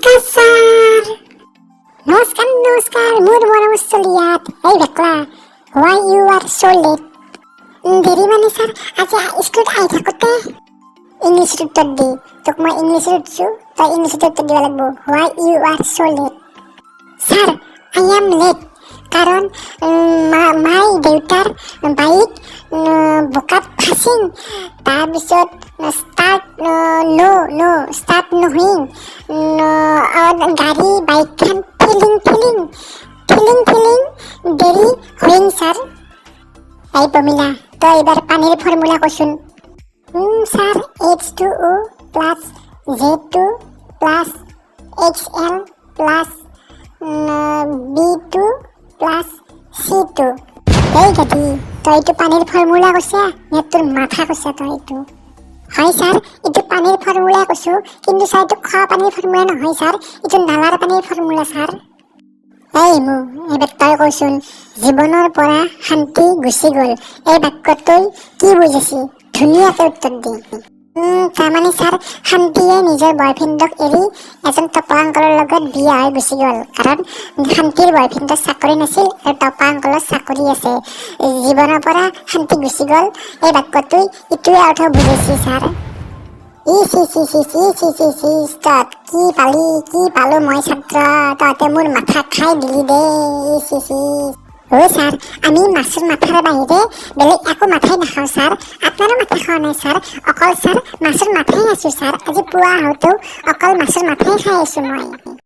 নমস্কাৰ ছাৰ। নমস্কাৰ মোৰ মৰম চলিয়াত। এই বেকলা, why you are so late? দেৰি মানে ছাৰ, আজি স্কুলত আহি থাকোঁতে ইংলিছত উত্তৰ দি তোক মই ইংলিছত উঠিছোঁ, তই ইংলিছত উত্তৰ দিব লাগিব। why you are so late? Sir, I am late কাৰণ মাই দেউতাৰ বাইক বোকাত ফাঁচিল, তাৰপিছত ষ্টাৰ্ট নহৈ গাড়ী বাইকখন ঠেলিং দেৰি হৈল ছাৰ। এই প্ৰমিলা, তই এইবাৰ পানীৰ ফৰ্মুলা কচোন। Sir, H2O plus Z2 plus XL plus B2 plus C2। এই গাড়ী, তই এইটো পানীৰ ফৰ্মুলা কৈছা নে তোৰ মাথা কৈছা তই এইটো? হয় ছাৰ, এইটো পানীৰ ফৰ্মুলা কৈছোঁ, কিন্তু ছাৰ এইটো খোৱা পানীৰ ফৰ্মুলা নহয় ছাৰ, এইটো নালাৰ পানীৰ ফৰ্মুলা ছাৰ। এই এইবাৰ তই কচোন, জীৱনৰ পৰা শান্তি গুচি গ'ল, এই বাক্যটোই কি বুজাইছি? ধুনীয়াকৈ উত্তৰ দি। তাৰমানে ছাৰ, শান্তিয়ে নিজৰ বয়ফ্ৰেণ্ডক এৰি এজন টপা আংকলৰ লগত বিয়া হৈ গুচি গ'ল, কাৰণ শান্তিৰ বয়ফ্ৰেণ্ডৰ চাকৰি নাছিল আৰু টপা আংকলৰ চাকৰি আছে। জীৱনৰ পৰা শান্তি গুচি গ'ল, এই বাক্যটোই ইটোৱে অৰ্থ বুজাইছি ছাৰ। কি পালো মই ছাত্ৰ, তহঁতে মোৰ মাথা খাই দিলি দে। ছাৰ, আমি মাছৰ মাথাৰ বাহিৰে বেলেগ একো মাথাই নাখাওঁ ছাৰ। আপোনাৰো মাথা খোৱা নাই ছাৰ, অকল ছাৰ মাছৰ মাথাই আছোঁ ছাৰ। আজি পুৱা হওঁতেও অকল মাছৰ মাথাই খাই আছোঁ মই।